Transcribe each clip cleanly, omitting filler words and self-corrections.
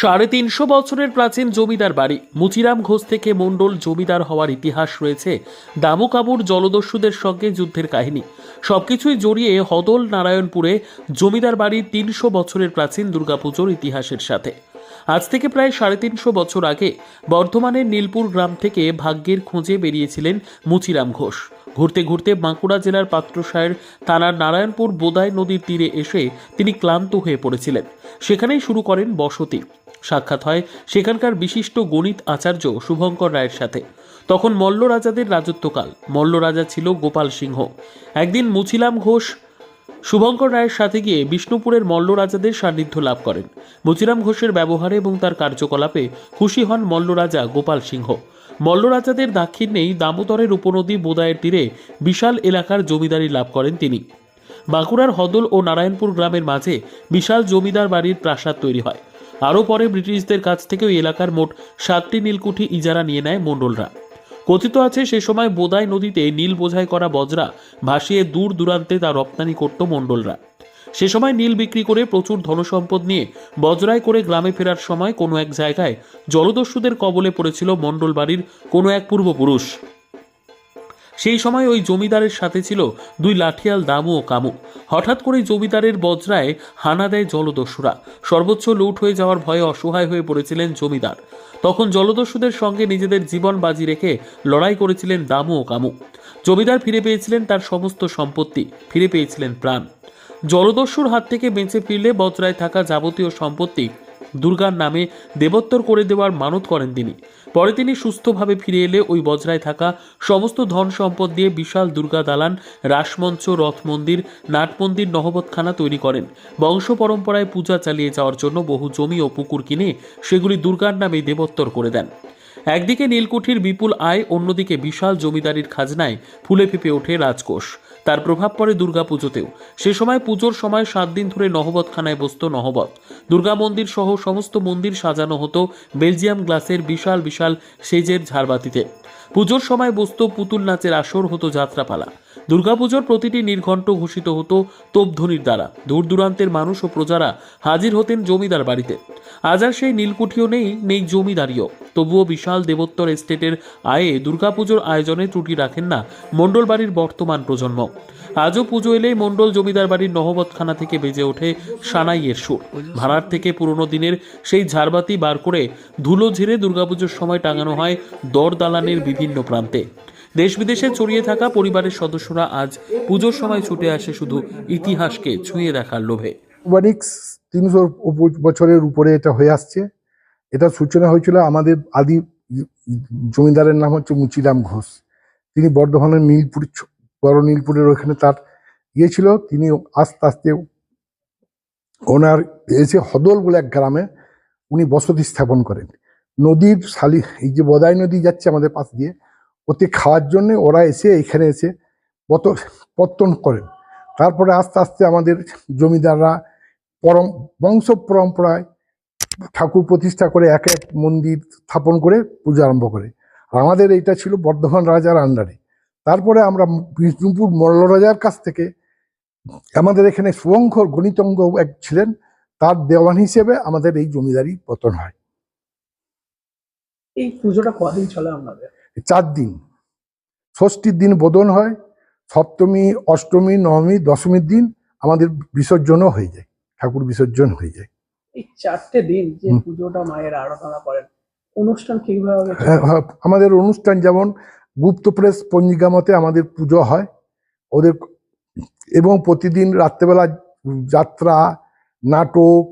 ৩৫০ বছরের প্রাচীন জমিদার বাড়ি মুচিরাম ঘোষ থেকে মণ্ডল জমিদার হওয়ার ইতিহাস রয়েছে। দামুকাবুর জলদস্যুদের সঙ্গে যুদ্ধের কাহিনী সবকিছুই জড়িয়ে হদল নারায়ণপুরে জমিদার বাড়ির ৩০০ বছরের প্রাচীন দুর্গাপুজোর ইতিহাসের সাথে। আজ থেকে প্রায় ৩৫০ বছর আগে বর্ধমানের নীলপুর গ্রাম থেকে ভাগ্যের খোঁজে বেরিয়েছিলেন মুচিরাম ঘোষ। ঘুরতে ঘুরতে বাঁকুড়া জেলার পাত্রসায়ের থানার নারায়ণপুর বোদাই নদীর তীরে এসে তিনি ক্লান্ত হয়ে পড়েছিলেন। সেখানেই শুরু করেন বসতি। সাক্ষাৎ হয় সেখানকার বিশিষ্ট গণিত আচার্য শুভঙ্কর রায়ের সাথে। তখন মল্ল রাজাদের রাজত্বকাল। মল্ল রাজা ছিল গোপাল সিংহ। একদিন মুচিরাম ঘোষ শুভঙ্কর রায়ের সাথে গিয়ে বিষ্ণুপুরের মল্ল রাজাদের সান্নিধ্য লাভ করেন। মুচিরাম ঘোষের ব্যবহারে এবং তার কার্যকলাপে খুশি হন মল্ল রাজা গোপাল সিংহ। মল্ল রাজাদের দাক্ষিণ্যেই দামোদরের উপনদী বোদায়ের তীরে বিশাল এলাকার জমিদারি লাভ করেন তিনি। বাঁকুড়ার হদল ও নারায়ণপুর গ্রামের মাঝে বিশাল জমিদার বাড়ির প্রাসাদ তৈরি হয়। আরও পরে ব্রিটিশদের কাছ থেকে ওই এলাকার মোট 7টি নীলকুঠি ইজারা নিয়ে নেয় মণ্ডলরা। কথিত আছে সে সময় বোদাই নদীতে নীল বোঝাই করা বজরা ভাসিয়ে দূর দূরান্তে তা রপ্তানি করত মণ্ডলরা। সে সময় নীল বিক্রি করে প্রচুর ধনসম্পদ নিয়ে বজরায় করে গ্রামে ফেরার সময় কোনো এক জায়গায় জলদস্যুদের কবলে পড়েছিল মণ্ডল বাড়ির কোনো এক পূর্বপুরুষ। সেই সময় ওই জমিদারের সাথে ছিল 2 লাঠিয়াল দামু ও কামু। হঠাৎ করেই জমিদারের বজরায় হানা দেয় জলদস্যুরা। সর্বোচ্চ লুট হয়ে যাওয়ার ভয়ে অসহায় হয়ে পড়েছিলেন জমিদার। তখন জলদস্যুদের সঙ্গে নিজেদের জীবন বাজি রেখে লড়াই করেছিলেন দামু ও কামু। জমিদার ফিরে পেয়েছিলেন তার সমস্ত সম্পত্তি, ফিরে পেয়েছিলেন প্রাণ। জলদস্যুর হাত থেকে বেঁচে ফিরলে বজরায় থাকা যাবতীয় সম্পত্তি দুর্গার নামে দেবোত্তর করে দেওয়ার মানত করেন তিনি। পরে তিনি সুস্থভাবে ফিরে এলে ওই বজরায় থাকা সমস্ত ধন সম্পদ দিয়ে বিশাল দুর্গা দালান, রাসমঞ্চ, রথ মন্দির, নাট মন্দির, নহবতখানা তৈরি করেন। বংশ পরম্পরায় পূজা চালিয়ে যাওয়ার জন্য বহু জমি ও পুকুর কিনে সেগুলি দুর্গার নামে দেবোত্তর করে দেন। একদিকে নীলকুঠির বিপুল আয়, অন্যদিকে বিশাল জমিদারির খাজনায় ফুলে ফেঁপে ওঠে রাজকোষ। তার প্রভাব পড়ে দুর্গাপুজোতেও। সে সময় পুজোর সময় 7 দিন ধরে নহবতখানায় বসত নহবত। দুর্গা মন্দির সহ সমস্ত মন্দির সাজানো হতো বেলজিয়াম গ্লাসের বিশাল বিশাল সেজের ঝাড়বাতিতে। পুজোর সময় বসত পুতুল নাচের আসর, হতো যাত্রাপালা। দুর্গাপুজোর প্রতিটি নির্ঘণ্ট ঘোষিত হতো তোপধ্বনির দ্বারা। দূর দূরান্তের মানুষ ও প্রজারা হাজির হতেন জমিদার বাড়িতে। আজ আর সেই নীলকুঠিও নেই জমিদারিও। তবুও বিশাল দেবোত্তর এস্টেটের আয়ে দুর্গাপুজোর আয়োজনে ত্রুটি রাখেন না মণ্ডল বাড়ির বর্তমান প্রজন্ম। আজও পুজো এলেই মণ্ডল জমিদার বাড়ির নহবতখানা থেকে বেজে ওঠে সানাইয়ের সুর। ভাড়ার থেকে পুরনো দিনের সেই ঝাড়বাতি বার করে ধুলো ঝেড়ে দুর্গাপুজোর সময় টাঙানো হয় দর দালানের বিভিন্ন প্রান্তে। দেশ বিদেশে ছড়িয়ে থাকা পরিবারের সদস্যরা আজ পুজোর সময় ছুটে আসে শুধু ইতিহাসকে ছুঁয়ে দেখার লোভে। 300 বছরের উপরে এটা হয়ে আসছে। এটা সূচনা হয়েছিল আমাদের আদি জমিদারের নাম হচ্ছে মুচিরাম ঘোষ। তিনি বর্ধমানের নীলপুর, বড় নীলপুরের ওখানে তার ছিল। তিনি আস্তে আস্তে ওনার এসে হদল বলে এক গ্রামে উনি বসতি স্থাপন করেন। নদীর এই যে বদাই নদী যাচ্ছে আমাদের পাশ দিয়ে, ওতে খাওয়ার জন্য ওরা এসে এখানে এসে পত্তন করেন। তারপরে আস্তে আস্তে আমাদের জমিদাররা বংশ পরম্পরায় ঠাকুর প্রতিষ্ঠা করে এক এক মন্দির স্থাপন করে পুজো আরম্ভ করে। আর আমাদের এইটা ছিল বর্ধমান রাজার আন্ডারে। তারপরে আমরা বিষ্ণুপুর মল্ল রাজার কাছ থেকে আমাদের এখানে শুভঙ্কর গণিতজ্ঞ এক ছিলেন, তার দেওয়ান হিসেবে আমাদের এই জমিদারি পতন হয়। এই পুজোটা কদিন চলে আপনাদের? 4 দিন। ষষ্ঠীর দিন বোধন হয়, সপ্তমী, অষ্টমী, নবমী, দশমীর দিন আমাদের বিসর্জনও হয়ে যায়, ঠাকুর বিসর্জন হয়ে যায়। এই 4টে দিন যে পুজোটা মায়ের আরাধনা করেন, অনুষ্ঠান কিভাবে? আমাদের অনুষ্ঠান যেমন গুপ্ত প্রেস পঞ্জিকা মতে আমাদের পুজো হয় ওদের, এবং প্রতিদিন রাত্রেবেলা যাত্রা, নাটক,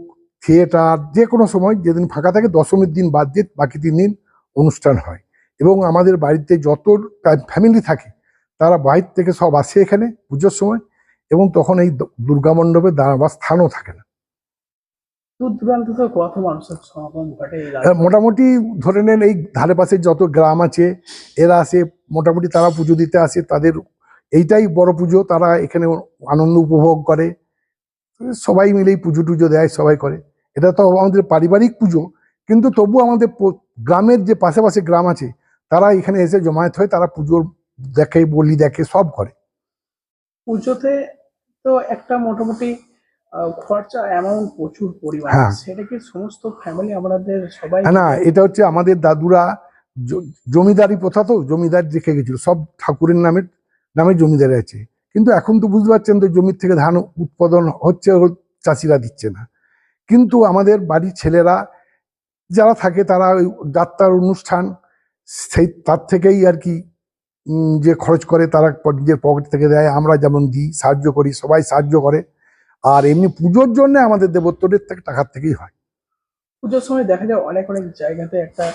থিয়েটার, যে কোনো সময় যেদিন ফাঁকা থাকে দশমীর দিন বাদ দিয়ে বাকি 3 দিন অনুষ্ঠান হয়। এবং আমাদের বাড়িতে যত ফ্যামিলি থাকে তারা বাইরে থেকে সব আসে এখানে পুজোর সময়, এবং তখন এই দুর্গা মণ্ডপে দাঁড়াবার স্থানও থাকে না। দূর দূরান্ত থেকে কত মানুষের সমাগম ঘটে? মোটামুটি ধরে নেন এই ধারে পাশে যত গ্রাম আছে এরা আসে, মোটামুটি তারা পুজো দিতে আসে। তাদের এইটাই বড় পুজো, তারা এখানে আনন্দ উপভোগ করে। সবাই মিলেই পুজো টুজো দেয়, সবাই করে। এটা তো আমাদের পারিবারিক পুজো, কিন্তু তবু আমাদের গ্রামের যে পাশাপাশি গ্রাম আছে তারা এখানে এসে জমায়েত হয়, তারা পুজোর দেখে, বলি দেখে, সব করে। পুজোতে তো একটা মোটামুটি খরচা অ্যামাউন্ট প্রচুর পরিমাণে, হ্যাঁ। সেটা কি সমস্ত ফ্যামিলি আমাদের সবাই? না, এটা হচ্ছে আমাদের দাদুরা জমিদারি প্রথা, তো জমিদার রেখে গেছিল, সব ঠাকুরের নামে জমিদারি আছে। কিন্তু এখন তো বুঝতে পারছেন তো, জমির থেকে ধান উৎপাদন হচ্ছে, চাষিরা দিচ্ছে না। কিন্তু আমাদের বাড়ির ছেলেরা যারা থাকে, তারা ওই যাত্রার অনুষ্ঠান, সেই তার থেকেই আর কি যে খরচ করে, তারা নিজের পকেট থেকে দেয়। আমরা যেমন দিই, সাহায্য করি, সবাই সাহায্য করে। আর এমনি পুজোর জন্য আমাদের দেবোত্তরের থেকে টাকার থেকেই হয়। পুজোর সময় দেখা যায় অনেক অনেক জায়গাতে একটা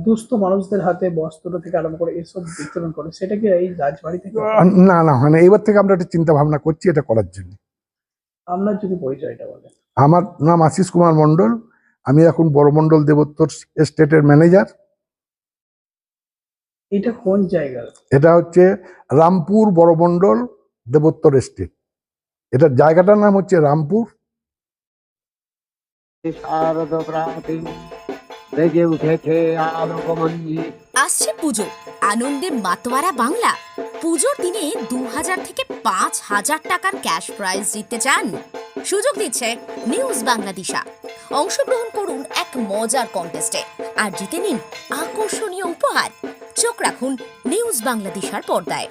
দুস্থ মানুষদের হাতে বস্ত্র থেকে আরম্ভ করে এসব বিতরণ করে, সেটা কি এই রাজবাড়ি থেকে হয়? না না, হয় না। এবার থেকে আমরা একটা চিন্তা ভাবনা করছি এটা করার জন্য। আপনার যদি পরিচয়টা বলেন। আমার নাম আশিস কুমার মণ্ডল। আমি এখন বড়মণ্ডল দেবোত্তর এস্টেটের ম্যানেজার। এটা কোন জায়গা? এটা হচ্ছে রামপুর বড়মণ্ডল দেবোত্তর এস্টেট। এটার জায়গাটার নাম হচ্ছে রামপুর। বেজে উঠেছে আলোকমঞ্জি। আসছে পুজো, আনন্দে মাতোয়ারা বাংলা। পুজোর দিনে 2000 থেকে 5000 টাকার ক্যাশ প্রাইজ জিততে চান? সুযোগ দিচ্ছে নিউজ বাংলাদেশা। অংশগ্রহণ করুন এক মজার কন্টেস্টে আর জিতে নিন আকর্ষণীয় উপহার। চোখ রাখুন নিউজ বাংলাদেশার পর্দায়।